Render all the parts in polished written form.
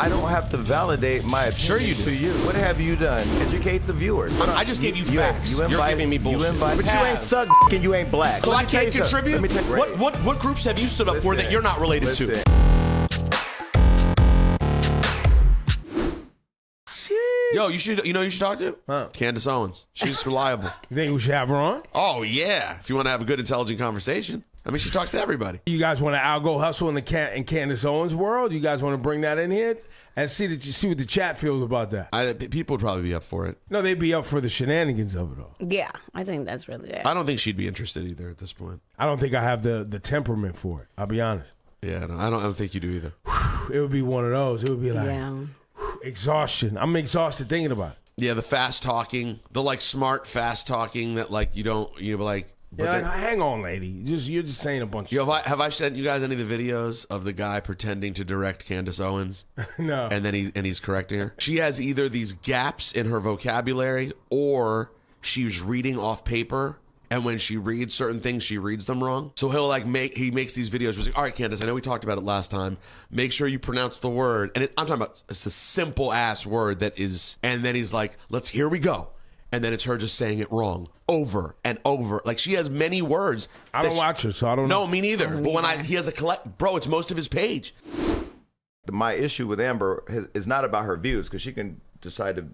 I don't have to validate my opinion to you. What have you done? Educate the viewers. I just gave you facts. You're giving me bullshit. But you ain't suck and you ain't black. So I can't contribute? What groups have you stood up for that you're not related to? Yo, you should talk to? Huh. Candace Owens. She's reliable. You think we should have her on? Oh, yeah. If you want to have a good, intelligent conversation. I mean, she talks to everybody. You guys want to outgo hustle in Candace Owens' world? You guys want to bring that in here and see what the chat feels about that? People would probably be up for it. No, they'd be up for the shenanigans of it all. Yeah, I think that's really it. I don't think she'd be interested either at this point. I don't think I have the temperament for it. I'll be honest. Yeah, no, I don't think you do either. It would be one of those. It would be like exhaustion. I'm exhausted thinking about it. Yeah, the fast talking, the smart fast talking that hang on, lady. You're just saying a bunch of shit. Have I sent you guys any of the videos of the guy pretending to direct Candace Owens? No. And then he's correcting her? She has either these gaps in her vocabulary or she's reading off paper, and when she reads certain things, she reads them wrong. So he makes these videos where he's like, all right, Candace, I know we talked about it last time. Make sure you pronounce the word. And I'm talking about, it's a simple ass word that is, and then he's like, here we go. And then it's her just saying it wrong over and over. Like, she has many words. I don't watch her, so I don't know. No, me neither. But he has a bro, it's most of his page. My issue with Amber is not about her views, because she can decide to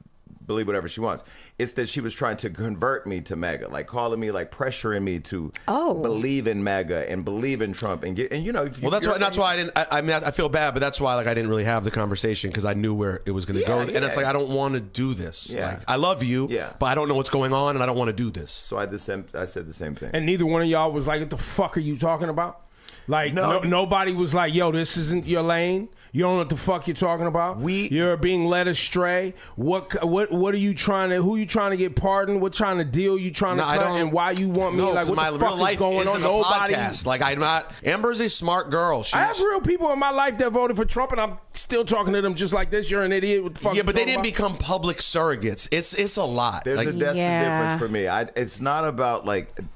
believe whatever she wants. It's that she was trying to convert me to MAGA, like calling me, like pressuring me to believe in MAGA and believe in Trump and that's why I didn't. I mean, I feel bad, but that's why I didn't really have the conversation, because I knew where it was going to go, and it's like, I don't want to do this. Yeah. I love you, but I don't know what's going on, and I don't want to do this. So I said the same thing. And neither one of y'all was like, "What the fuck are you talking about?" Like, nobody was like, "Yo, this isn't your lane. You don't know what the fuck you're talking about. You're being led astray. What are you trying to? Who you trying to get pardoned? What trying to deal you trying to cut? And why you want me? Like, what my the real fuck life is going on? Nobody. Podcast. Like, I'm not. Amber's a smart girl. I have real people in my life that voted for Trump, and I'm still talking to them just like this. You're an idiot. What the fuck? Yeah, but they didn't become public surrogates. It's a lot. There's a definite difference for me. It's not about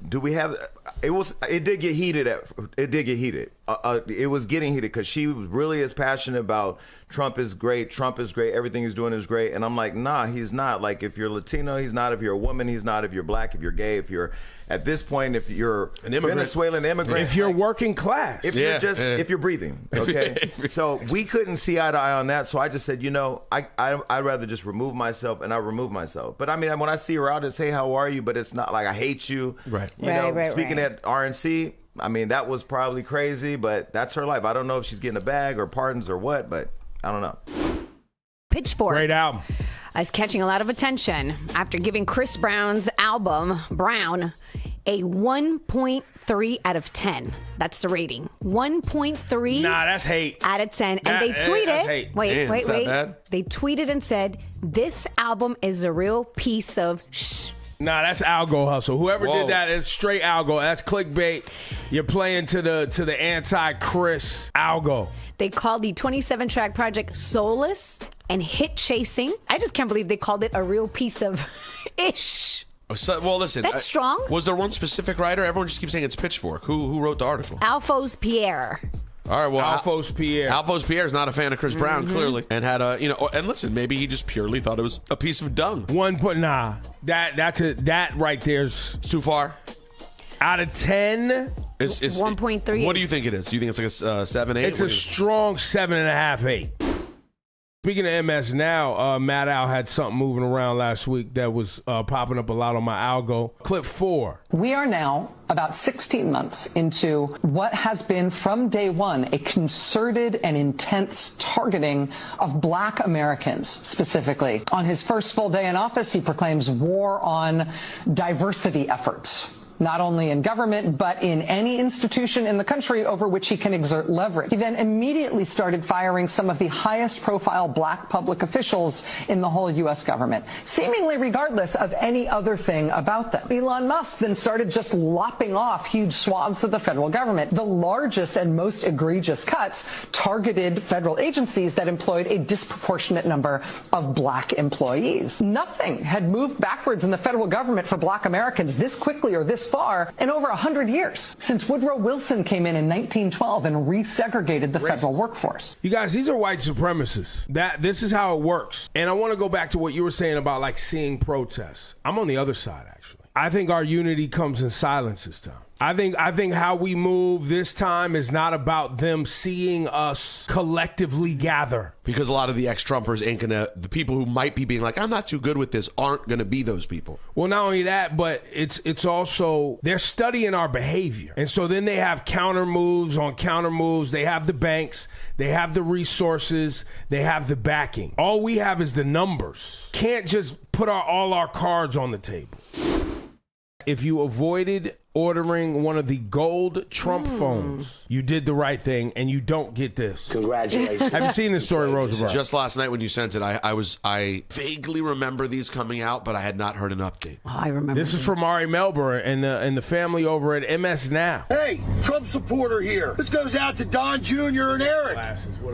do we have? It did get heated. It was getting heated because she really is passionate about Trump is great. Everything he's doing is great. And I'm like, nah, he's not. Like, if you're Latino, he's not. If you're a woman, he's not. If you're black, if you're gay, if you're, at this point, if you're an Venezuelan immigrant, if you're working class, if you're breathing, okay. So we couldn't see eye to eye on that. So I just said, I'd rather just remove myself, and I remove myself. But I mean, when I see her out and say, how are you? But it's not like I hate you. Right. Speaking at RNC, I mean, that was probably crazy, but that's her life. I don't know if she's getting a bag or pardons or what, but I don't know. Pitchfork. Great album. Is catching a lot of attention after giving Chris Brown's album, Brown, a 1.3 out of 10. That's the rating. 1.3. Nah, that's hate. Out of 10. And they tweeted. Wait. Bad? They tweeted and said, this album is a real piece of shh. Nah, that's algo hustle. Whoever did that is straight algo. That's clickbait. You're playing to the anti-Chris algo. They called the 27-track project soulless and hit chasing. I just can't believe they called it a real piece of ish. So, well, listen. That's strong. Was there one specific writer? Everyone just keeps saying it's Pitchfork. Who wrote the article? Alphonse Pierre. All right, well, Alphonse Pierre. Alphonse Pierre is not a fan of Chris Brown, clearly, and had and listen, maybe he just purely thought it was a piece of dung. That right there's too far. Out of 10, it's 1.3. What do you think it is? Do you think it's like a 7, 8? It's a strong 7.5, 8. Speaking of MS now, Matt Al had something moving around last week that was popping up a lot on my algo. Clip 4. We are now about 16 months into what has been from day one a concerted and intense targeting of black Americans specifically. On his first full day in office, he proclaims war on diversity efforts. Not only in government, but in any institution in the country over which he can exert leverage. He then immediately started firing some of the highest profile black public officials in the whole U.S. government, seemingly regardless of any other thing about them. Elon Musk then started just lopping off huge swaths of the federal government. The largest and most egregious cuts targeted federal agencies that employed a disproportionate number of black employees. Nothing had moved backwards in the federal government for black Americans this quickly or this most far in over 100 years, since Woodrow Wilson came in 1912 and resegregated the federal workforce. You guys, these are white supremacists. This is how it works. And I want to go back to what you were saying about like seeing protests. I'm on the other side, actually. I think our unity comes in silence this time. I think how we move this time is not about them seeing us collectively gather. Because a lot of the ex-Trumpers ain't gonna, the people who might be being like, I'm not too good with this, aren't gonna be those people. Well, not only that, but it's also, they're studying our behavior. And so then they have counter moves on counter moves. They have the banks, they have the resources, they have the backing. All we have is the numbers. Can't just put all our cards on the table. If you avoided ordering one of the gold Trump phones, you did the right thing, and you don't get this. Congratulations. Have you seen this story, Rosenberg? Just last night when you sent it, I vaguely remember these coming out, but I had not heard an update. Oh, I remember. This is from Ari Melber and the family over at MS Now. Hey, Trump supporter here. This goes out to Don Jr. and Eric.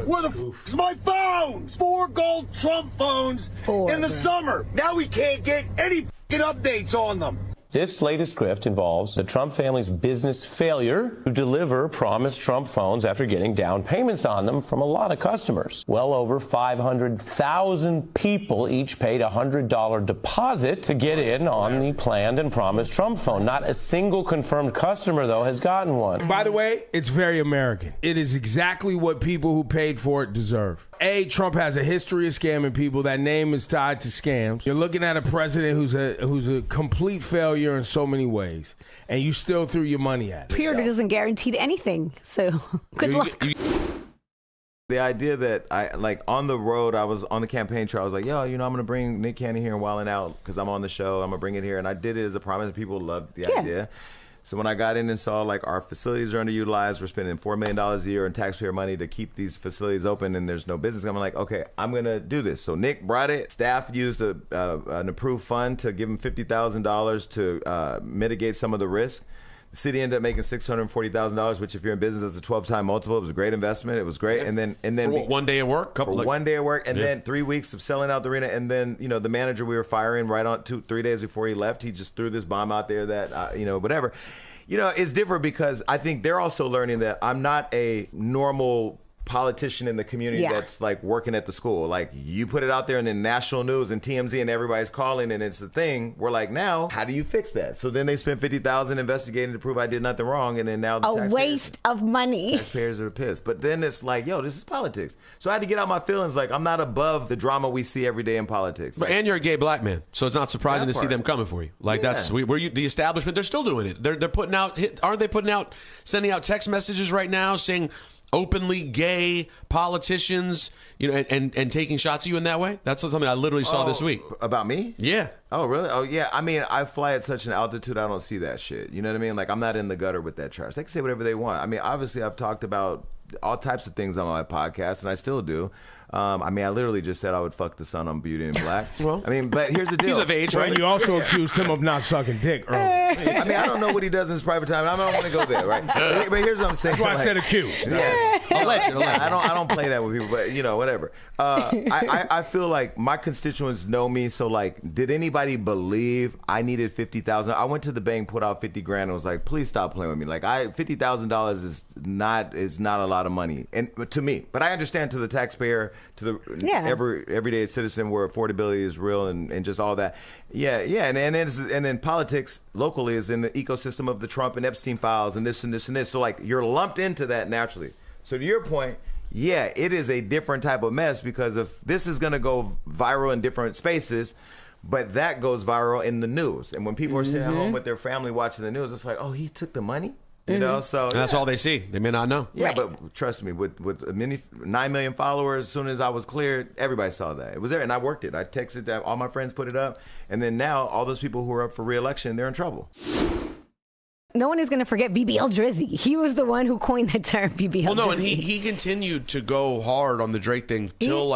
Where the f*** is my phones? 4 gold Trump phones in the summer. Now we can't get any f***ing updates on them. This latest grift involves the Trump family's business failure to deliver promised Trump phones after getting down payments on them from a lot of customers. Well over 500,000 people each paid a $100 deposit to get in on the planned and promised Trump phone. Not a single confirmed customer, though, has gotten one. By the way, it's very American. It is exactly what people who paid for it deserve. A, Trump has a history of scamming people. That name is tied to scams. You're looking at a president who's a complete failure in so many ways, and you still threw your money at it. Purity doesn't guarantee anything, so good luck. The idea that on the road, I was on the campaign trail. I was like, yo, I'm going to bring Nick Cannon here and Wildin' Out because I'm on the show. I'm going to bring it here. And I did it as a promise, and people loved the idea. So when I got in and saw our facilities are underutilized, we're spending $4 million a year in taxpayer money to keep these facilities open, and there's no business. I'm like, okay, I'm gonna do this. So Nick brought it. Staff used an approved fund to give him $50,000 to mitigate some of the risk. The city ended up making $640,000, which if you're in business, that's a 12-time multiple. It was a great investment. It was great. Yeah. And then for 1 day of work, one day of work, and then 3 weeks of selling out the arena. And then the manager we were firing right on 3 days before he left, he just threw this bomb out there that whatever. It's different because I think they're also learning that I'm not a normal politician in the community that's working at the school. You put it out there in the national news and TMZ and everybody's calling and it's a thing. We're like, now how do you fix that? So then they spent $50,000 investigating to prove I did nothing wrong, and then now a waste of money. Taxpayers are pissed. But then it's like, yo, this is politics. So I had to get out my feelings. I'm not above the drama we see every day in politics. And you're a gay black man, so it's not surprising to see them coming for you. That's the establishment. They're still doing it. They're putting out. Aren't they sending out text messages right now saying openly gay politicians, and taking shots at you in that way? That's something I literally saw this week. About me? Yeah. Oh, really? Oh, yeah. I mean, I fly at such an altitude, I don't see that shit. You know what I mean? I'm not in the gutter with that trash. They can say whatever they want. I mean, obviously, I've talked about all types of things on my podcast, and I still do. I literally just said I would fuck the son on Beauty and Black. Well, but here's the deal. He's of age, right? You also accused him of not sucking dick earlier. I don't know what he does in his private time. I don't want to go there, right? But here's what I'm saying. That's why I said accused. Yeah. Alleged. I don't play that with people, but whatever. I feel like my constituents know me. So did anybody believe I needed $50,000? I went to the bank, put out $50,000, and was like, please stop playing with me. $50,000 is not a lot of money, and to me. But I understand to the taxpayer, to the everyday citizen, where affordability is real and just all that. And then politics locally is in the ecosystem of the Trump and Epstein files and this and this and this. So you're lumped into that naturally. So to your point, it is a different type of mess, because if this is going to go viral in different spaces, but that goes viral in the news. And when people are sitting at home with their family watching the news, it's like, oh, he took the money? So that's all they see. They may not know. Yeah, right. But trust me, with 9 million followers, as soon as I was cleared, everybody saw that. It was there, and I worked it. I texted that, all my friends put it up, and then now all those people who are up for re-election, they're in trouble. No one is going to forget BBL Drizzy. He was the one who coined the term BBL. Well, no, Drizzy. and he continued to go hard on the Drake thing till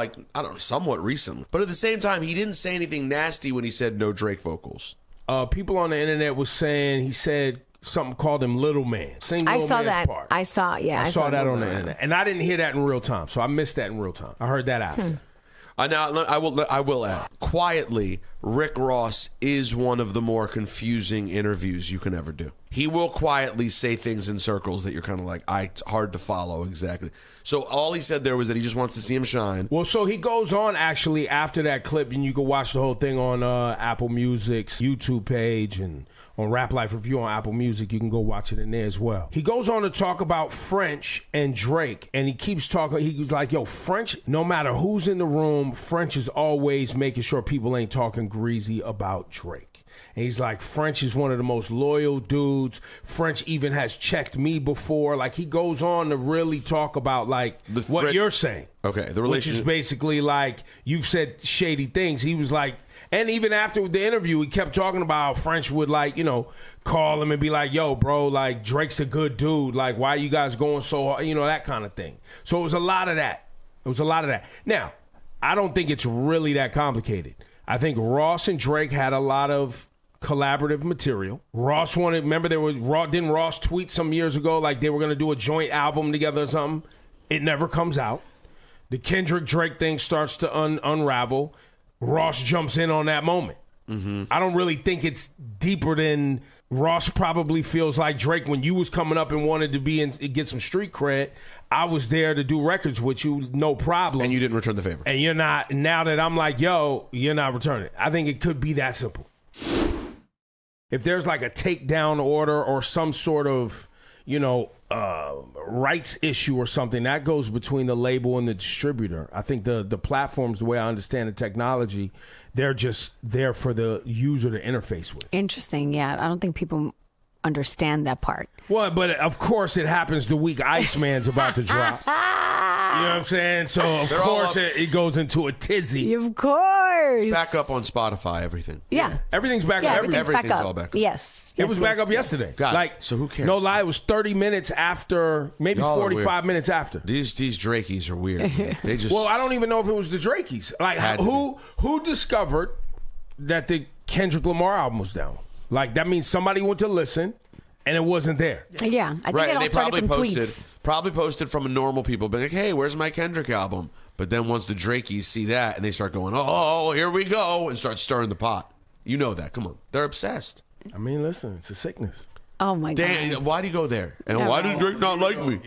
somewhat recently. But at the same time, he didn't say anything nasty when he said no Drake vocals. People on the internet was saying he said something, called him Little Man. I saw that. Part. I saw that on the internet, and I didn't hear that in real time, so I missed that in real time. I heard that after. Now I will add, quietly, Rick Ross is one of the more confusing interviews you can ever do. He will quietly say things in circles that you're kind of like, it's hard to follow exactly. So all he said there was that he just wants to see him shine. Well, so he goes on actually after that clip, and you can watch the whole thing on Apple Music's YouTube page and on Rap Life Review on Apple Music. You can go watch it in there as well. He goes on to talk about French and Drake, and he keeps talking. He was like, yo, French, no matter who's in the room, French is always making sure people ain't talking greasy about Drake. And he's like, French is one of the most loyal dudes. French even has checked me before. Like, he goes on to really talk about, like, what you're saying. Okay, the relationship. Which is basically like, you've said shady things. He was like, and even after the interview, he kept talking about how French would, like, you know, call him and be like, yo, bro, like, Drake's a good dude. Like, why you guys going so hard? You know, that kind of thing. So it was a lot of that. Now, I don't think it's really that complicated. I think Ross and Drake had a lot of collaborative material. Ross wanted, remember didn't Ross tweet some years ago like they were going to do a joint album together or something? It never comes out. The Kendrick Drake thing starts to unravel. Ross jumps in on that moment. Mm-hmm. I don't really think it's deeper than Ross probably feels like Drake, when you was coming up and wanted to be get some street cred, I was there to do records with you, no problem. And you didn't return the favor. And you're not, now that I'm like, yo, you're not returning. I think it could be that simple. If there's like a takedown order or some sort of, you know, rights issue or something, that goes between the label and the distributor. I think the platforms, the way I understand the technology, they're just there for the user to interface with. Interesting. Yeah, I don't think people understand that part. Well, but of course it happens the week Iceman's about to drop. You know what I'm saying? So, of course, it goes into a tizzy. Of course. It's back up on Spotify, everything. Yeah. Everything's back up. Everything's all back up. Yes. It was back up yesterday. God, like, so who cares? No lie, it was 30 minutes after, maybe 45 minutes after. These Drakeys are weird. They just. Well, I don't even know if it was the Drakeys. Like, who discovered that the Kendrick Lamar album was down? Like, that means somebody went to listen and it wasn't there. Yeah, I think it all started from tweets. Probably posted from normal people, being like, hey, where's my Kendrick album? But then once the Drakeys see that and they start going, oh, here we go, and start stirring the pot. You know that. Come on. They're obsessed. I mean, listen, it's a sickness. Oh, my God. Why do you go there? And why did Drake not like me?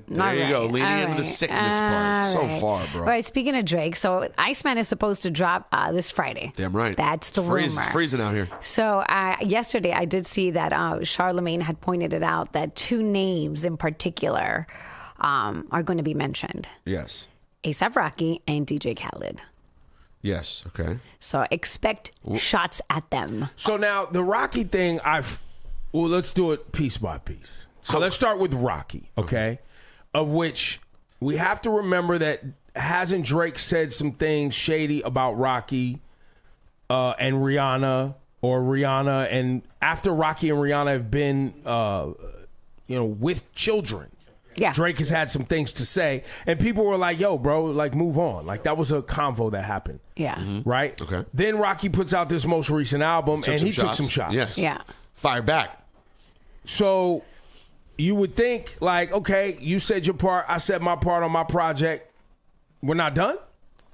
There you go, leaning into the sickness part. So far, bro. All right, speaking of Drake, so Iceman is supposed to drop this Friday. Damn right. That's the rumor. It's freezing out here. So yesterday I did see that Charlemagne had pointed it out that two names in particular are going to be mentioned. Yes. A$AP Rocky and DJ Khaled. Yes, okay. So expect shots at them. So now the Rocky thing, let's do it piece by piece. So let's start with Rocky, okay? Of which we have to remember that hasn't Drake said some things shady about Rocky and Rihanna, or Rihanna, and after Rocky and Rihanna have been, with children. Yeah. Drake has had some things to say, and people were like, yo, bro, like, move on. Like, that was a convo that happened. Yeah. Mm-hmm. Right? Okay. Then Rocky puts out this most recent album, and he took some shots. Yes. Yeah. Fire back. So you would think, like, okay, you said your part, I said my part on my project. We're not done?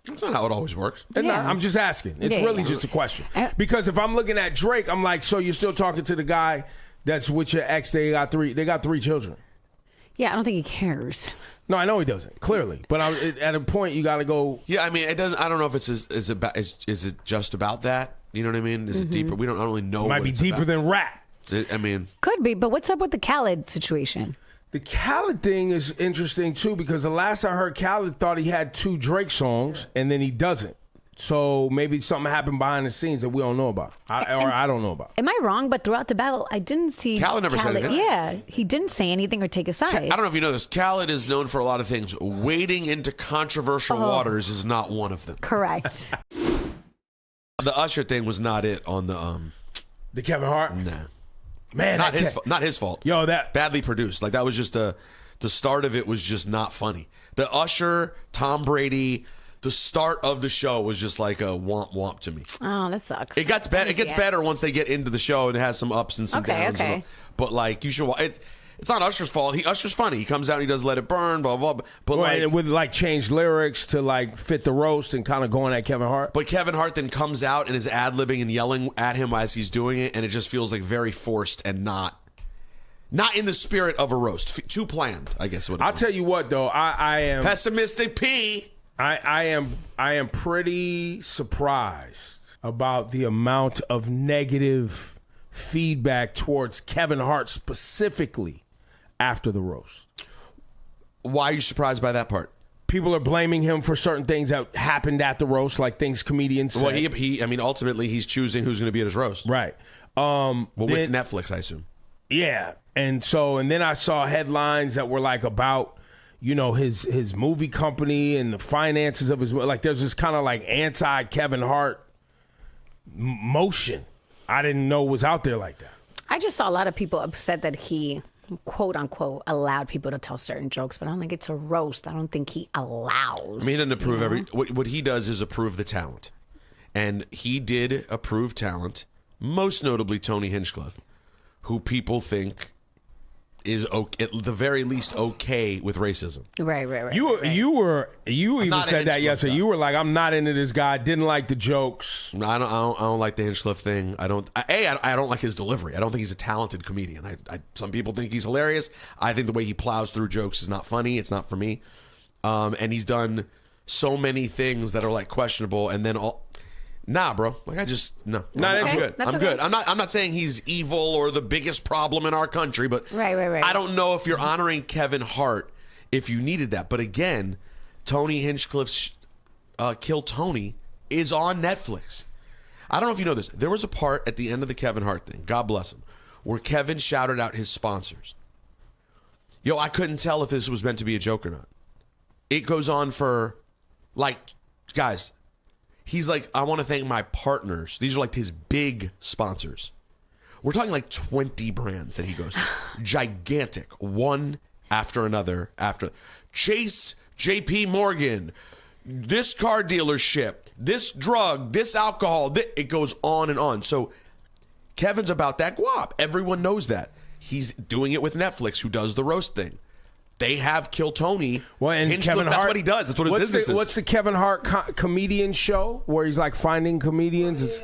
That's not how it always works. Yeah. I'm just asking. It's really just a question. Because if I'm looking at Drake, I'm like, so you're still talking to the guy that's with your ex? They got three children. Yeah, I don't think he cares. No, I know he doesn't, clearly. But at a point, you got to go. Yeah, I mean, it doesn't. I don't know if is it just about that? You know what I mean? Is it deeper? We don't really know. It might be deeper than rap. I mean, could be. But what's up with the Khaled situation? The Khaled thing is interesting too, because the last I heard, Khaled thought he had 2 Drake songs, and then he doesn't. So maybe something happened behind the scenes that we don't know about, or I don't know about. Am I wrong? But throughout the battle, I didn't see Khaled never said anything. Yeah, he didn't say anything or take a side. I don't know if you know this. Khaled is known for a lot of things. Wading into controversial waters is not one of them. Correct. The Usher thing was not it on the Kevin Hart. Nah, man, not his fault. Yo, that badly produced. Like, that was just the start of it was just not funny. The Usher, Tom Brady. The start of the show was just like a womp womp to me. Oh, that sucks. It gets better. It gets better once they get into the show and it has some ups and some downs. Okay. But like, you should. It's not Usher's fault. Usher's funny. He comes out and he does Let It Burn, blah, blah, blah. But and with like changed lyrics to like fit the roast and kind of going at Kevin Hart. But Kevin Hart then comes out and is ad-libbing and yelling at him as he's doing it, and it just feels like very forced and not in the spirit of a roast. Too planned, I guess. I'll tell you what, though. I am... Pessimistic P. I am pretty surprised about the amount of negative feedback towards Kevin Hart specifically after the roast. Why are you surprised by that part? People are blaming him for certain things that happened at the roast, like things comedians say. Well, ultimately, he's choosing who's going to be at his roast. Right. With Netflix, I assume. Yeah. And then I saw headlines that were like about, his movie company and the finances of his, like there's this kind of like anti-Kevin Hart motion. I didn't know was out there like that. I just saw a lot of people upset that he, quote unquote, allowed people to tell certain jokes, but I don't think it's a roast. I don't think he allows. He doesn't approve what he does is approve the talent. And he did approve talent, most notably Tony Hinchcliffe, who people think is at the very least okay with racism. Right. You even said that yesterday. You were like, I'm not into this guy. Didn't like the jokes. I don't like the Hinchcliffe thing. I don't like his delivery. I don't think he's a talented comedian. Some people think he's hilarious. I think the way he plows through jokes is not funny. It's not for me. And he's done so many things that are like questionable. And then nah, bro. Like I'm good. I'm good. I'm not saying he's evil or the biggest problem in our country, but right. I don't know if you're honoring Kevin Hart if you needed that. But again, Tony Hinchcliffe's Kill Tony is on Netflix. I don't know if you know this. There was a part at the end of the Kevin Hart thing, God bless him, where Kevin shouted out his sponsors. Yo, I couldn't tell if this was meant to be a joke or not. It goes on for guys. He's like, I want to thank my partners. These are like his big sponsors. We're talking like 20 brands that he goes to. Gigantic. One after another. After Chase, JP Morgan, this car dealership, this drug, this alcohol. It goes on and on. So Kevin's about that guap. Everyone knows that. He's doing it with Netflix, who does the roast thing. They have Kill Tony. Well, and Kevin Hart, that's what he does. That's what his business is. What's the Kevin Hart comedian show where he's like finding comedians?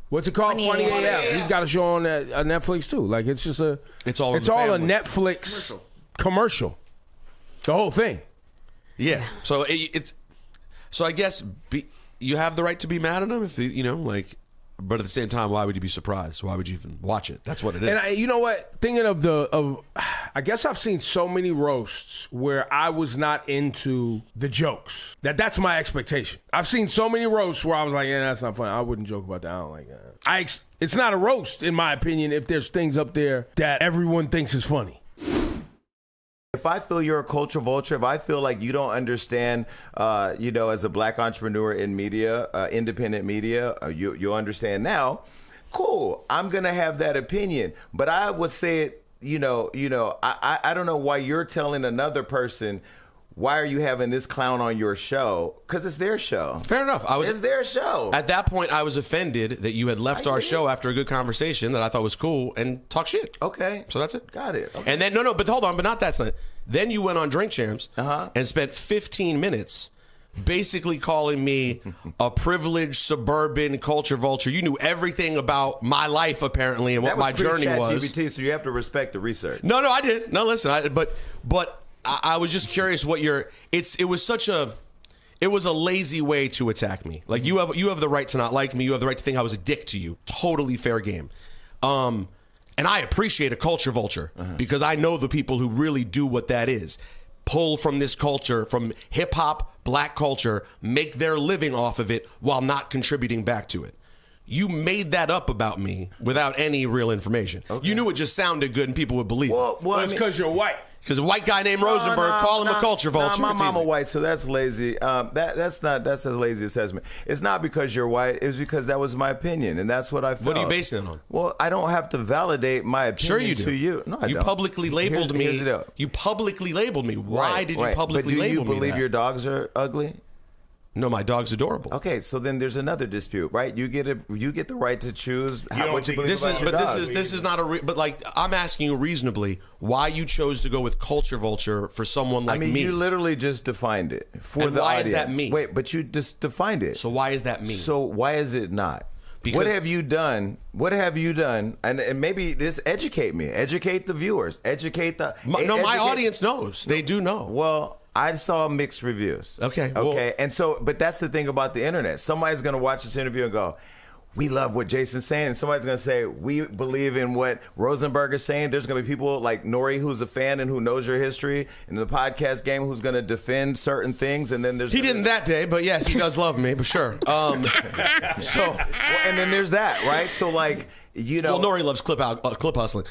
What's it called? Funny AF. He's got a show on Netflix too. Like it's just it's all a Netflix commercial. The whole thing. Yeah. So I guess you have the right to be mad at him if but at the same time, why would you be surprised? Why would you even watch it? That's what it is. And you know what? Thinking I guess I've seen so many roasts where I was not into the jokes. That's my expectation. I've seen so many roasts where I was like, yeah, that's not funny. I wouldn't joke about that. I don't like that. It's not a roast, in my opinion, if there's things up there that everyone thinks is funny. If I feel you're a culture vulture, if I feel like you don't understand, as a black entrepreneur in media, independent media, you'll understand now. Cool, I'm gonna have that opinion, but I would say it. I don't know why you're telling another person. Why are you having this clown on your show? Because it's their show. Fair enough. It's their show. At that point, I was offended that you had left our show after a good conversation that I thought was cool and talk shit. Okay. So that's it. Got it. Okay. And then, but hold on, but not that's not it. Then you went on Drink Champs and spent 15 minutes basically calling me a privileged suburban culture vulture. You knew everything about my life, apparently, and what my journey was. GPT, so you have to respect the research. No, I did. No, listen, but I was just curious what it was a lazy way to attack me. Like you have the right to not like me. You have the right to think I was a dick to you. Totally fair game. And I appreciate a culture vulture because I know the people who really do what that is. Pull from this culture, from hip hop, black culture, make their living off of it while not contributing back to it. You made that up about me without any real information. Okay. You knew it just sounded good and people would believe it. Well, it's because you're white. Because a white guy named Rosenberg, call him a culture vulture. My mama white, so that's lazy. That's as lazy assessment. It's not because you're white. It's because that was my opinion, and that's what I felt. What are you basing it on? Well, I don't have to validate my opinion to you. No, I don't. Publicly labeled me. You publicly labeled me. Why did you publicly label me? Do you believe your dogs are ugly? No, my dog's adorable. Okay, so then there's another dispute, right? You get the right to choose what you believe about your dog. This is not but like I'm asking you reasonably why you chose to go with culture vulture for someone like me. I mean, you literally just defined it for and the why audience. Is that me? Wait, but you just defined it. So why is that me? So why is it not? Because what have you done? What have you done? And maybe this educate me, educate the viewers, educate the. My audience knows. They do know. Well, I saw mixed reviews. Okay. Okay. And so, but that's the thing about the internet. Somebody's going to watch this interview and go, we love what Jason's saying. And somebody's going to say, we believe in what Rosenberg is saying. There's going to be people like Nori, who's a fan and who knows your history in the podcast game, who's going to defend certain things. And then he didn't that day, but yes, he does love me, for sure. And then there's that, right? So like, Well, Nori loves clip hustling.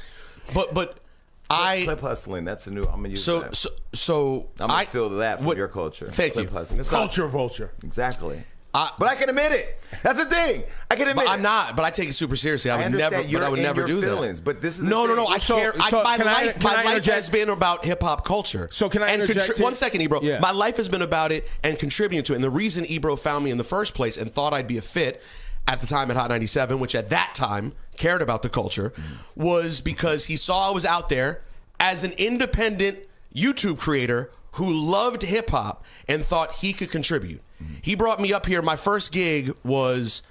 But clip hustling. That's a new. I'm gonna use that. So I'm gonna steal that from your culture. Thank clip you. Hustling. Culture vulture. Exactly. But I can admit it. That's the thing. I can admit it. I'm not. But I take it super seriously. I would never do feelings, that. But this is no. I care. My life has been about hip hop culture. So can I interject? One second, Ebro. Yeah. My life has been about it and contributing to it. And the reason Ebro found me in the first place and thought I'd be a fit at the time at Hot 97, which at that time cared about the culture, was because he saw I was out there as an independent YouTube creator who loved hip hop and thought he could contribute. He brought me up here. My first gig was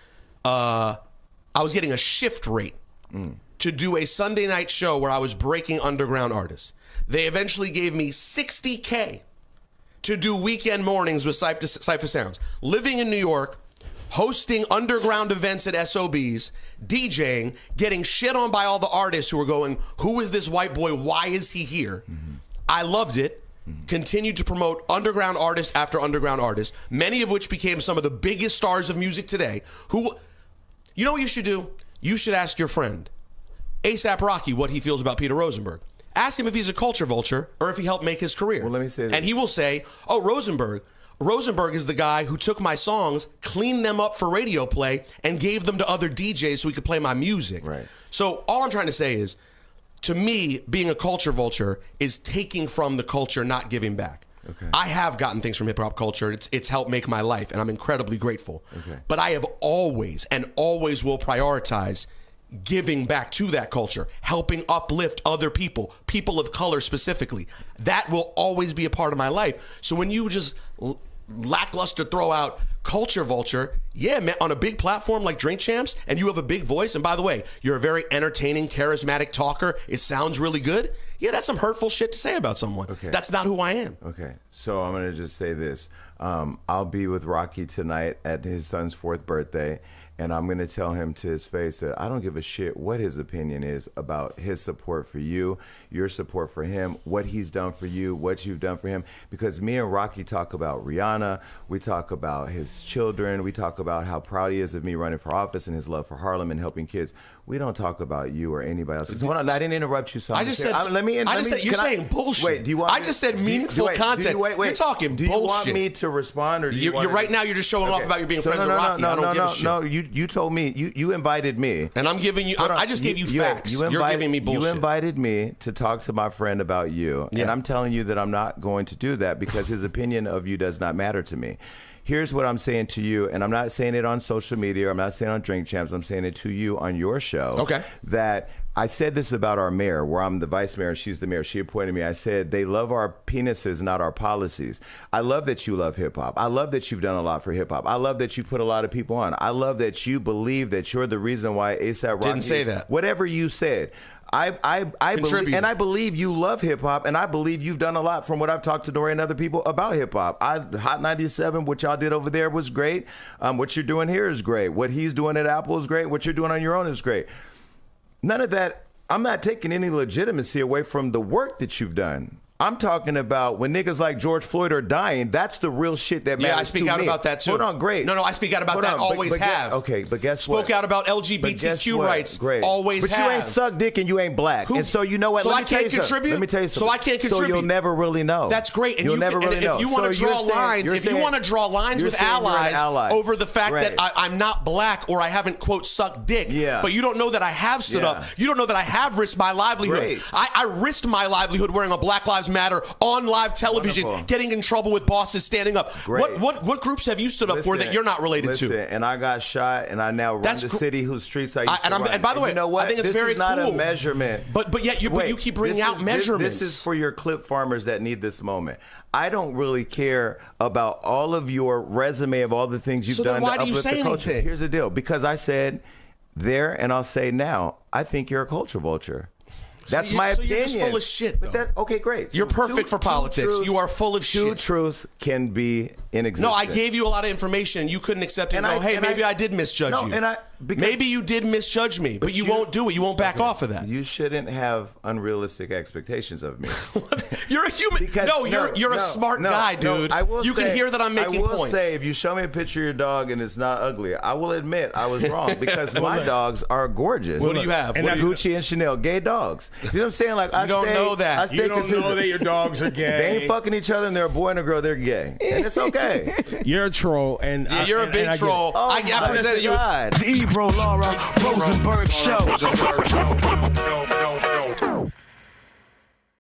I was getting a shift rate to do a Sunday night show where I was breaking underground artists. They eventually gave me $60K to do weekend mornings with Cypher Sounds. Living in New York, hosting underground events at SOBs, DJing, getting shit on by all the artists who were going, who is this white boy? Why is he here? I loved it. Continued to promote underground artist after underground artist, many of which became some of the biggest stars of music today. You know what you should do? You should ask your friend, A$AP Rocky, what he feels about Peter Rosenberg. Ask him if he's a culture vulture or if he helped make his career. Well, let me say this. And he will say, oh, Rosenberg is the guy who took my songs, cleaned them up for radio play, and gave them to other DJs so he could play my music. Right. So all I'm trying to say is, to me, being a culture vulture is taking from the culture, not giving back. Okay. I have gotten things from hip hop culture. It's helped make my life, and I'm incredibly grateful. Okay. But I have always and always will prioritize giving back to that culture, helping uplift other people of color specifically. That will always be a part of my life. So when you just lackluster throw out culture vulture, yeah, man, on a big platform like Drink Champs, and you have a big voice, and by the way, you're a very entertaining, charismatic talker, it sounds really good, yeah, that's some hurtful shit to say about someone. Okay. That's not who I am. Okay, so I'm going to just say this. I'll be with Rocky tonight at his son's 4th birthday, and I'm going to tell him to his face that I don't give a shit what his opinion is about his support for you, your support for him, what he's done for you, what you've done for him. Because me and Rocky talk about Rihanna, we talk about his children, we talk about how proud he is of me running for office and his love for Harlem and helping kids. We don't talk about you or anybody else. So, hold on, I didn't interrupt you. So I just said, you're saying bullshit. Wait, do you want I just said meaningful content. You're talking bullshit. Do you want me to respond, or do you want right now you're just showing off about you being friends with Rocky. I don't give a shit. No, you told me, you invited me. And I'm giving you, I just gave you facts. You're giving me bullshit. You invited me to talk to my friend about you. Yeah. And I'm telling you that I'm not going to do that because his opinion of you does not matter to me. Here's what I'm saying to you, and I'm not saying it on social media, I'm not saying it on Drink Champs, I'm saying it to you on your show. Okay. That I said this about our mayor, where I'm the vice mayor and she's the mayor. She appointed me. I said, they love our penises, not our policies. I love that you love hip hop. I love that you've done a lot for hip hop. I love that you put a lot of people on. I love that you believe that you're the reason why A$AP Rocky didn't say that. Whatever you said. I believe, and I believe you love hip hop, and I believe you've done a lot from what I've talked to Dory and other people about hip hop. Hot 97, what y'all did over there was great. What you're doing here is great. What he's doing at Apple is great. What you're doing on your own is great. None of that. I'm not taking any legitimacy away from the work that you've done. I'm talking about when niggas like George Floyd are dying, that's the real shit that matters to me. Yeah, I speak out about that too. Hold on, great. No, I speak out about that, always have. Okay, but guess what? Spoke out about LGBTQ rights, always have. But you ain't suck dick and you ain't black. And so you know what? So I can't contribute? Let me tell you something. So I can't contribute? So you'll never really know. That's great. And you'll never really know. If you want to draw lines, with allies over the fact that I'm not black or I haven't, quote, sucked dick, but you don't know that I have stood up. You don't know that I have risked my livelihood. I risked my livelihood wearing a Black Lives Matter on live television, Wonderful. getting in trouble with bosses, standing up. Great. What groups have you stood up for that you're not related to? And I got shot, and I now run the city whose streets I used to run. And by the way, you know what? I think it's this very is not cool. a measurement. But yet you keep bringing out measurements. This is for your clip farmers that need this moment. I don't really care about all of your resume of all the things you've done to uplift the culture. Anything? Here's the deal. Because I said there, and I'll say now, I think you're a culture vulture. That's my opinion. So you're just full of shit, though. Okay, great. You're perfect for politics. You are full of shit. Two truths can be in existence. No, I gave you a lot of information. You couldn't accept it. And go, hey, maybe I did misjudge you. Maybe you did misjudge me, but you won't do it. You won't back off of that. You shouldn't have unrealistic expectations of me. You're a human. You're a smart guy, dude. You can hear that I'm making points. I will say, if you show me a picture of your dog and it's not ugly, I will admit I was wrong because my dogs are gorgeous. What do you have? Gucci and Chanel, gay dogs. You know what I'm saying? Like you don't know that. You don't know that your dogs are gay. They ain't fucking each other, and they're a boy and a girl. They're gay, and it's okay. You're a troll, and you're a big troll. I presented you. The Ebro, Laura, Rosenberg show.